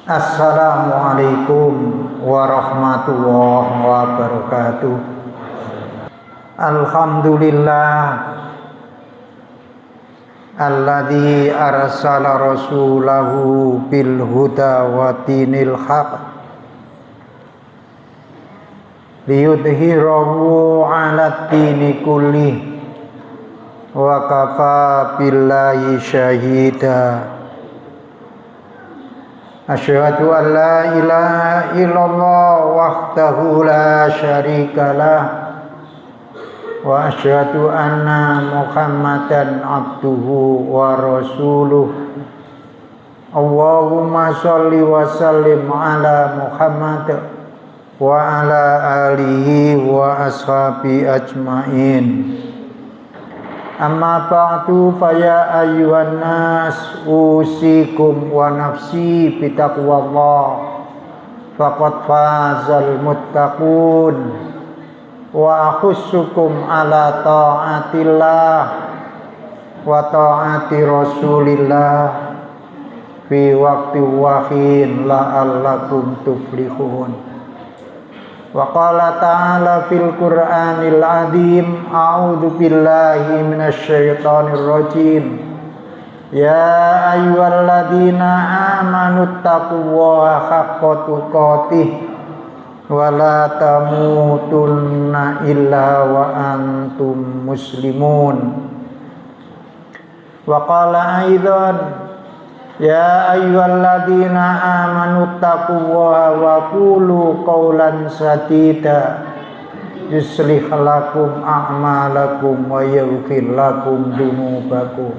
Assalamualaikum warahmatullahi wabarakatuh. Alhamdulillah alladzi arsala rasulahu bil huda wa dinil haq liyudhhirahu 'ala dini kulli wa kafa billahi syahida. Asyhadu an la ilaha illallah wahdahu la syarikalah wa asyhadu anna Muhammadan abduhu wa rasuluh. Allahumma shalli wa sallim ala Muhammad wa ala alihi wa ashabi ajmain. Amma ba'du fa ya ayyuhan nas usikum wa nafsi bitaqwallah faqad fazal muttaqun wa akhussukum ala ta'atillah wa ta'ati rasulillah fi waqti wahin la'allakum tuflihun. Wa qala ta'ala fil Qur'anil azim a'udzu billahi minasy syaithanir rajim. Ya ayyuhalladzina amanu taqullaha haqqa tuqatih wa la tamutunna illa wa antum muslimun. Wa qala aidan ya ayyuhalladzina amanu taqullaha wa qulu qawlan sadida yuslih lakum a'malakum wa yaghfir lakum dzunubakum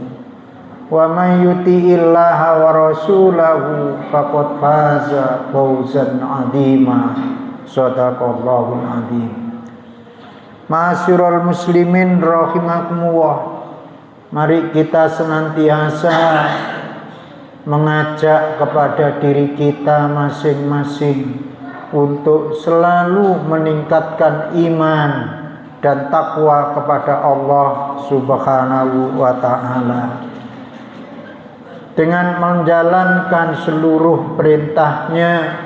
wa man yuti'illaha wa rasulahu faqad faza fawzan 'azima. Shadaqallahul 'azim. Ma'asyiral muslimin rahimakumullah, mari kita senantiasa mengajak kepada diri kita masing-masing untuk selalu meningkatkan iman dan takwa kepada Allah Subhanahu wa ta'ala dengan menjalankan seluruh perintahnya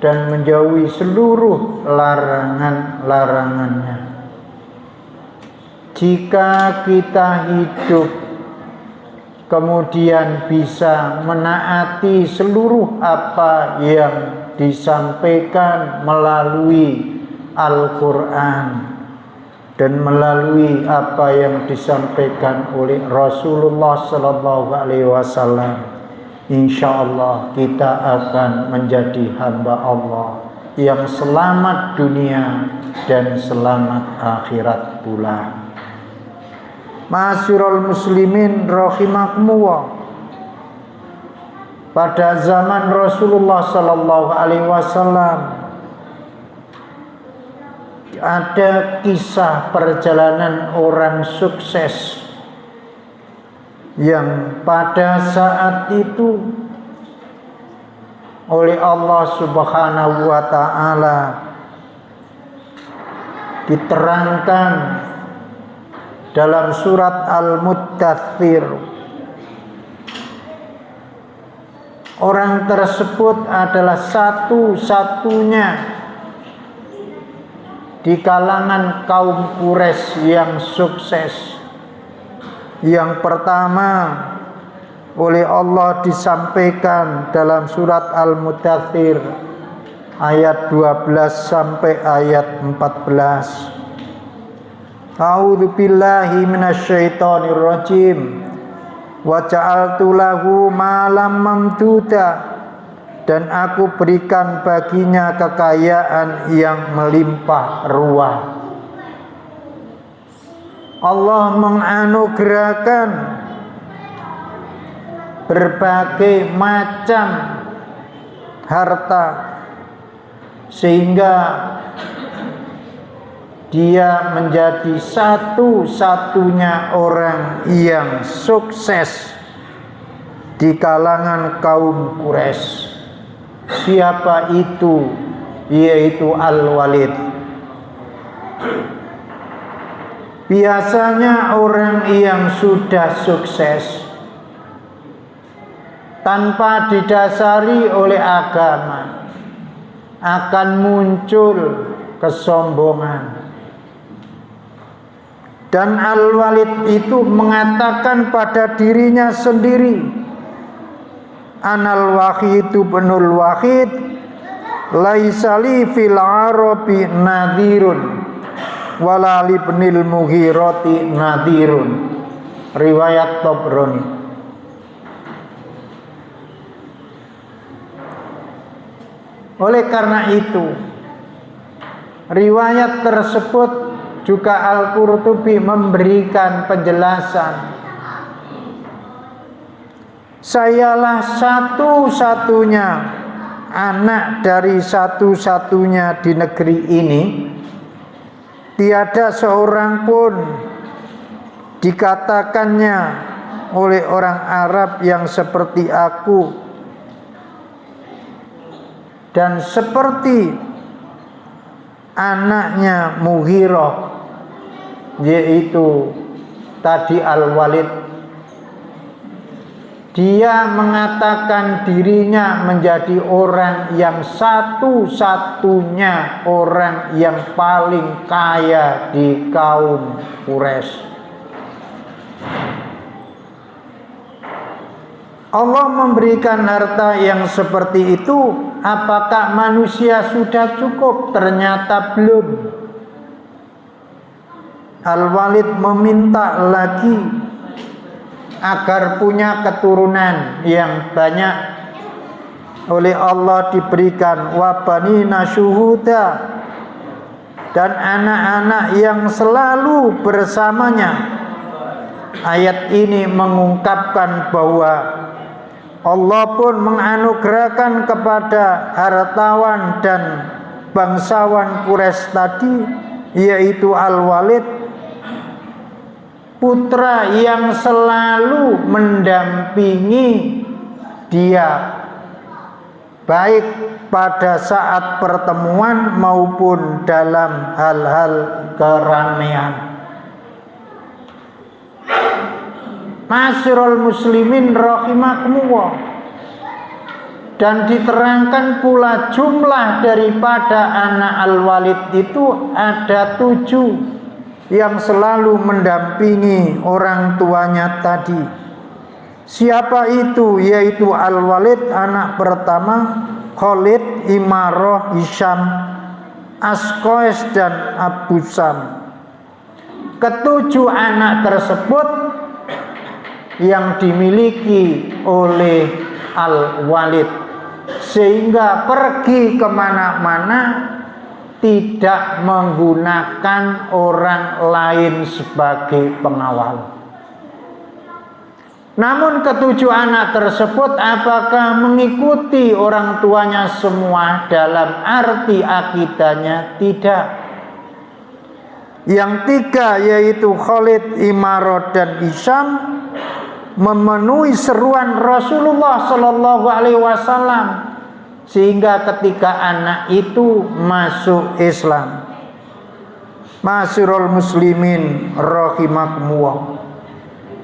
dan menjauhi seluruh larangan-larangannya. Jika kita hidup kemudian bisa menaati seluruh apa yang disampaikan melalui Al-Quran dan melalui apa yang disampaikan oleh Rasulullah Sallallahu Alaihi Wasallam, insya Allah kita akan menjadi hamba Allah yang selamat dunia dan selamat akhirat pula. Ma'asyiral muslimin rahimakumullah, pada zaman Rasulullah sallallahu alaihi wasallam ada kisah perjalanan orang sukses yang pada saat itu oleh Allah Subhanahu wa ta'ala diterangkan dalam surat Al-Muddathir. Orang tersebut adalah satu-satunya di kalangan kaum Quraisy yang sukses. Yang pertama oleh Allah disampaikan dalam surat Al-Muddathir ayat 12 sampai ayat 14. A'udzu billahi minasyaitonir rajim. Wa ja'altu lahu malam mamduda, dan aku berikan baginya kekayaan yang melimpah ruah. Allah menganugerahkan berbagai macam harta sehingga dia menjadi satu-satunya orang yang sukses di kalangan kaum Quraisy. Siapa itu? Yaitu Al-Walid. Biasanya orang yang sudah sukses tanpa didasari oleh agama, akan muncul kesombongan. Dan Al-Walid itu mengatakan pada dirinya sendiri, Anal Wahidu binul Wahid, laisali fil Arabi nadhirun, wala libnil Mughirati nadhirun. Riwayat Tabrani. Oleh karena itu, riwayat tersebut juga Al-Qurtubi memberikan penjelasan. Sayalah satu-satunya anak dari satu-satunya di negeri ini. Tiada seorang pun dikatakannya oleh orang Arab yang seperti aku, dan seperti anaknya Mughirah, yaitu tadi Al-Walid. Dia mengatakan dirinya menjadi orang yang satu-satunya orang yang paling kaya di kaum Quraisy. Allah memberikan harta yang seperti itu. Apakah manusia sudah cukup? Ternyata belum. Al-Walid meminta lagi agar punya keturunan yang banyak. Oleh Allah diberikan wabanina syuhuda, dan anak-anak yang selalu bersamanya. Ayat ini mengungkapkan bahwa Allah pun menganugerahkan kepada hartawan dan bangsawan Quraisy tadi, yaitu Al-Walid, putra yang selalu mendampingi dia, baik pada saat pertemuan maupun dalam hal-hal keramaian. Ma'asyiral muslimin rahimakumullah. Dan diterangkan pula jumlah daripada anak Al-Walid itu ada 7 yang selalu mendampingi orang tuanya tadi. Siapa itu? Yaitu Al-Walid anak pertama, Khalid, Imarah, Hisham, Asqais, dan Abu Sam. Ketujuh anak tersebut yang dimiliki oleh Al-Walid, sehingga pergi kemana-mana tidak menggunakan orang lain sebagai pengawal. Namun ketujuh anak tersebut apakah mengikuti orang tuanya semua dalam arti akidahnya? Tidak. Yang 3 yaitu Khalid, Imarah, dan Hisham memenuhi seruan Rasulullah Shallallahu Alaihi Wasallam, sehingga ketika anak itu masuk Islam. Ma'asyiral muslimin rahimakumullah,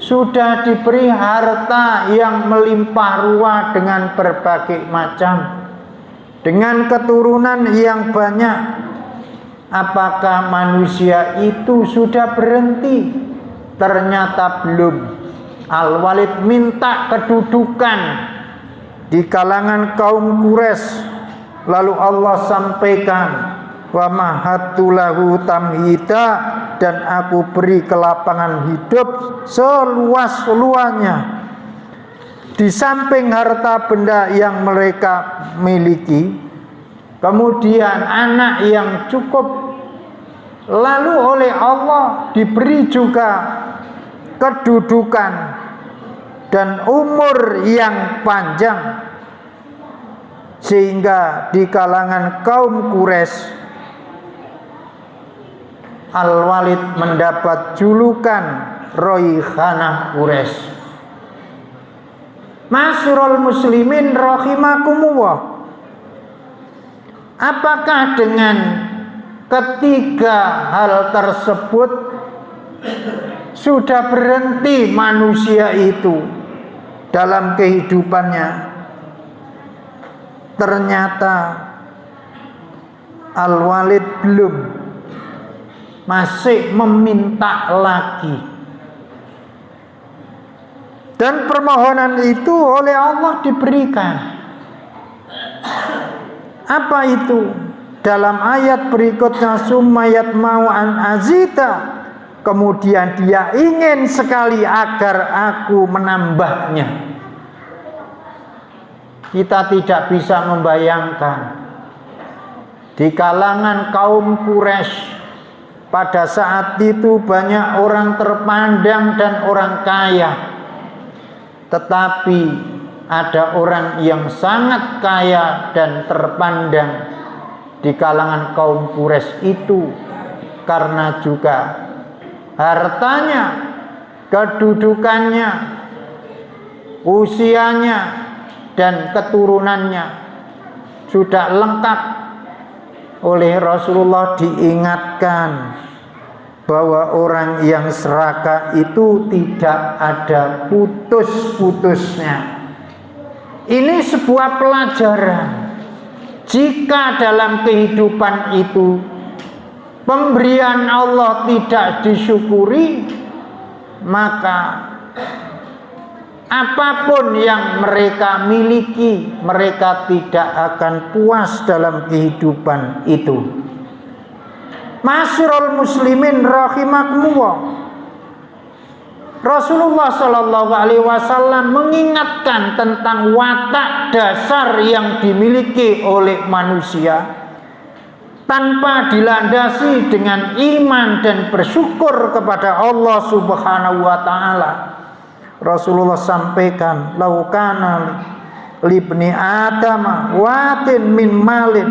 sudah diberi harta yang melimpah ruah dengan berbagai macam, dengan keturunan yang banyak. Apakah manusia itu sudah berhenti? Ternyata belum. Al-Walid minta kedudukan di kalangan kaum Quraisy. Lalu Allah sampaikan, wa mahattu lahu tamhida, dan aku beri kelapangan hidup seluas-luasnya. Di samping harta benda yang mereka miliki, kemudian anak yang cukup, lalu oleh Allah diberi juga kedudukan dan umur yang panjang, sehingga di kalangan kaum Quraisy Al-Walid mendapat julukan Raihanah Quraisy. Ma'asyiral muslimin rahimakumullah, apakah dengan ketiga hal tersebut sudah berhenti manusia itu? dalam kehidupannya, ternyata Al-Walid belum, masih meminta lagi. Dan permohonan itu oleh Allah diberikan. Apa itu? Dalam ayat berikutnya, summayat mau an azita, kemudian dia ingin sekali agar aku menambahnya. Kita tidak bisa membayangkan di kalangan kaum Quraisy pada saat itu banyak orang terpandang dan orang kaya, tetapi ada orang yang sangat kaya dan terpandang di kalangan kaum Quraisy itu karena juga hartanya, kedudukannya, usianya, dan keturunannya sudah lengkap. Oleh Rasulullah diingatkan bahwa orang yang serakah itu tidak ada putus-putusnya. Ini sebuah pelajaran. Jika dalam kehidupan itu pemberian Allah tidak disyukuri, maka apapun yang mereka miliki, mereka tidak akan puas dalam kehidupan itu. Ma'asyiral muslimin rahimakumullah, Rasulullah Shallallahu Alaihi Wasallam mengingatkan tentang watak dasar yang dimiliki oleh manusia tanpa dilandasi dengan iman dan bersyukur kepada Allah Subhanahu Wa Taala. Rasulullah sampaikan, laukana libni Adam watin min malin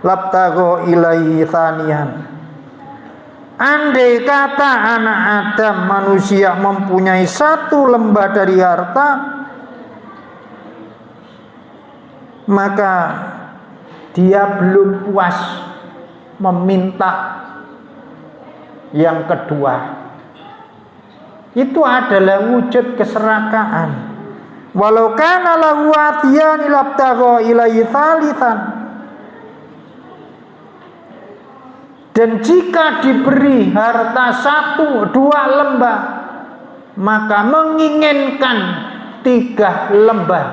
labtago ilaihi thaniyan. Andai kata anak Adam, manusia, mempunyai satu lembah dari harta, maka dia belum puas meminta yang kedua. Itu adalah wujud keserakahan. Walau kana lahu atiyani labtagha ilaihi thalithan. Dan jika diberi harta 1-2 lembah, maka menginginkan 3 lembah.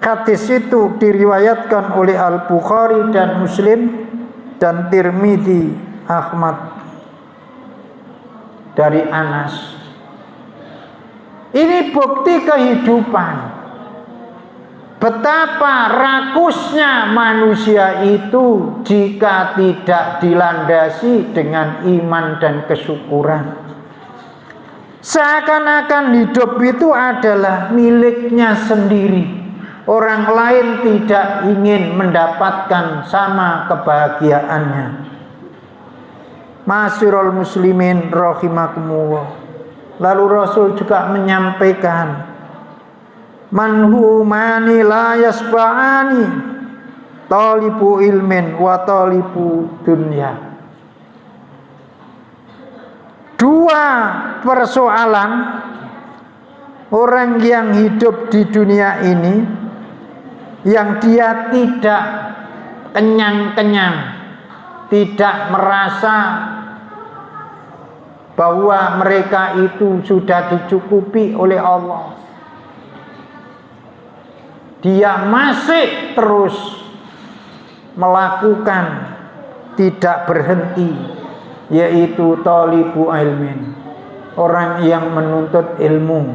Hadis itu diriwayatkan oleh Al-Bukhari dan Muslim dan Tirmidzi, Ahmad dari Anas. Ini bukti kehidupan. Betapa rakusnya manusia itu jika tidak dilandasi dengan iman dan kesyukuran. Seakan-akan hidup itu adalah miliknya sendiri. Orang lain tidak ingin mendapatkan sama kebahagiaannya. Ma'asyiral muslimin rahimakumullah. Lalu Rasul juga menyampaikan, manhumani la yasba'ani talibu ilmin wa talibu dunya. 2 persoalan orang yang hidup di dunia ini, yang dia tidak kenyang-kenyang, tidak merasa bahwa mereka itu sudah dicukupi oleh Allah. Dia masih terus melakukan, tidak berhenti, yaitu thalibu ilmin, orang yang menuntut ilmu,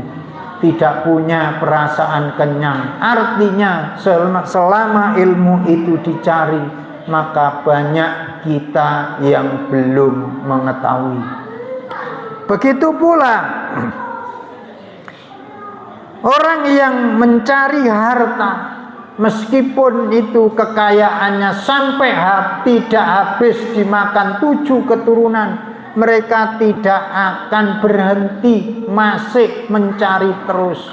tidak punya perasaan kenyang. Artinya selama ilmu itu dicari, maka banyak kita yang belum mengetahui. Begitu pula orang yang mencari harta, meskipun itu kekayaannya sampai tidak habis dimakan 7 keturunan, mereka tidak akan berhenti, masih mencari terus.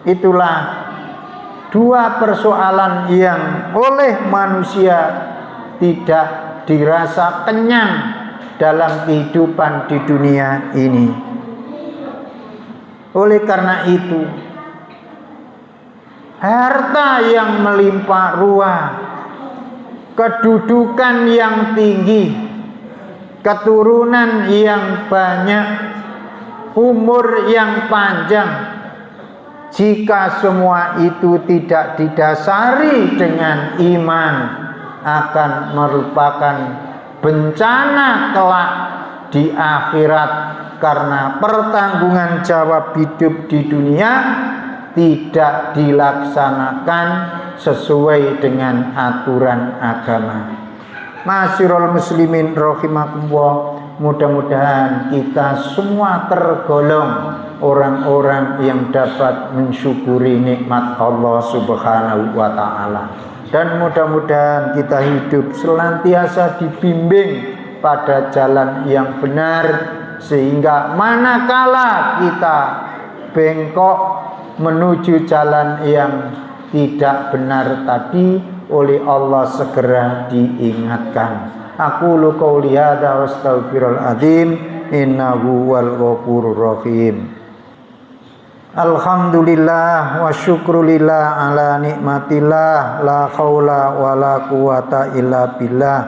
Itulah 2 persoalan yang oleh manusia tidak dirasa kenyang dalam kehidupan di dunia ini. Oleh karena itu, harta yang melimpah ruah, kedudukan yang tinggi, keturunan yang banyak, umur yang panjang, jika semua itu tidak didasari dengan iman, akan merupakan bencana kelak di akhirat, karena pertanggungan jawab hidup di dunia tidak dilaksanakan sesuai dengan aturan agama. Ma'asyiral muslimin rahimakumullah, mudah-mudahan kita semua tergolong orang-orang yang dapat mensyukuri nikmat Allah Subhanahu wa taala, dan mudah-mudahan kita hidup senantiasa dibimbing pada jalan yang benar, sehingga manakala kita bengkok menuju jalan yang tidak benar tadi, oleh Allah segera diingatkan. Aqulu qouli hadza wa astaghfirul azim, innahu wal ghafurur rahim. Alhamdulillah wa syukrulillah ala nikmatillah, la haula wa la quwata illa billah.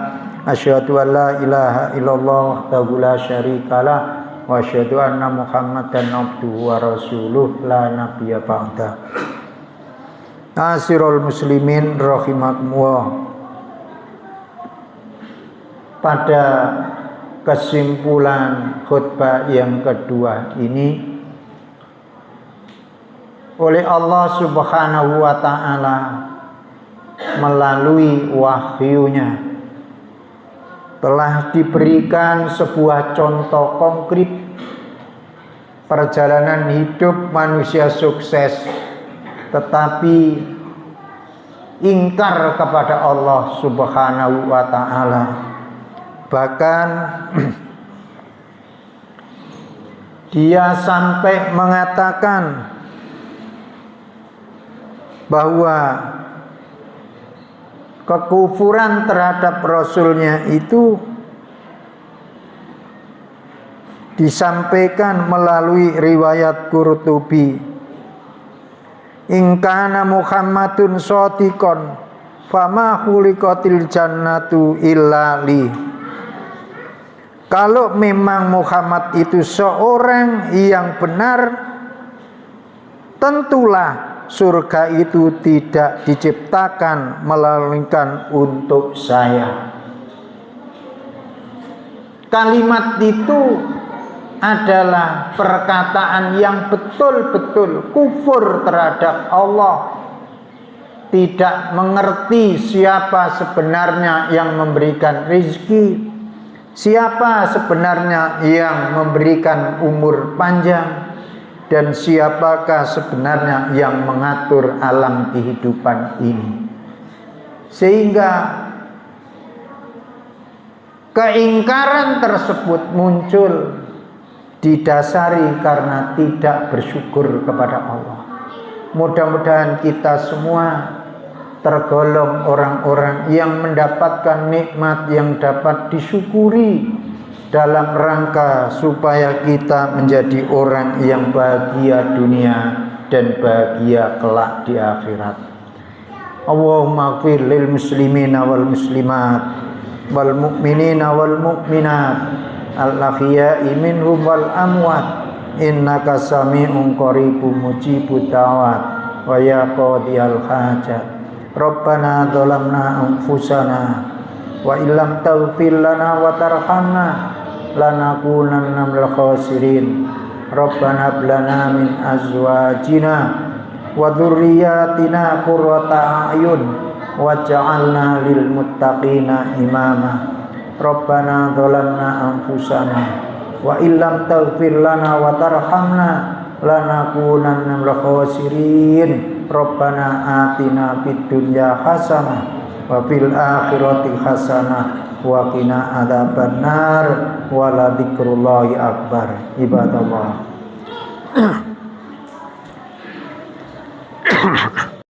Asyhadu an la ilaha illallah wahdahu la syarikalah, wa asyhadu anna Muhammadan abduhu wa rasuluh la nabiyya ba'da. Ma'asyiral muslimin rahimakumullah, pada kesimpulan khutbah yang kedua ini, oleh Allah Subhanahu wa taala melalui wahyunya telah diberikan sebuah contoh konkret perjalanan hidup manusia sukses tetapi ingkar kepada Allah Subhanahu wa taala. Bahkan dia sampai mengatakan bahwa kekufuran terhadap Rasulnya itu disampaikan melalui riwayat Qurtubi. In kana Muhammadun shadiqan fama khuliqatil jannatu illa li. Kalau memang Muhammad itu seorang yang benar, tentulah surga itu tidak diciptakan melainkan untuk saya. Kalimat itu adalah perkataan yang betul-betul kufur terhadap Allah, tidak mengerti siapa sebenarnya yang memberikan rezeki, siapa sebenarnya yang memberikan umur panjang, dan siapakah sebenarnya yang mengatur alam kehidupan ini. Sehingga keingkaran tersebut muncul didasari karena tidak bersyukur kepada Allah. Mudah-mudahan kita semua tergolong orang-orang yang mendapatkan nikmat yang dapat disyukuri dalam rangka supaya kita menjadi orang yang bahagia dunia dan bahagia kelak di akhirat. Allahumma ighfir lil muslimina wal muslimat wal mu'minina wal mu'minat al-ahya'i minhum wal amwat, innaka sami'un qaribun mujibud da'wat wa ya qadiyal hajat. Rabbana dhalamna anfusana wa illam taghfir lana wa tarhamna lanakunanna minal khasirin. Rabbana hab lana min azwajina wa dzurriyyatina qurrata a'yun waj'alna lil muttaqina imama. Rabbana dhalamna anfusana wa illam taghfir lana wa tarhamna lanakunanna minal khasirin. Rabbana atina fid dunya hasanah wa fil akhirati hasanah wa qina adzabannar wa la dzikrullahi akbar. Ibadallah,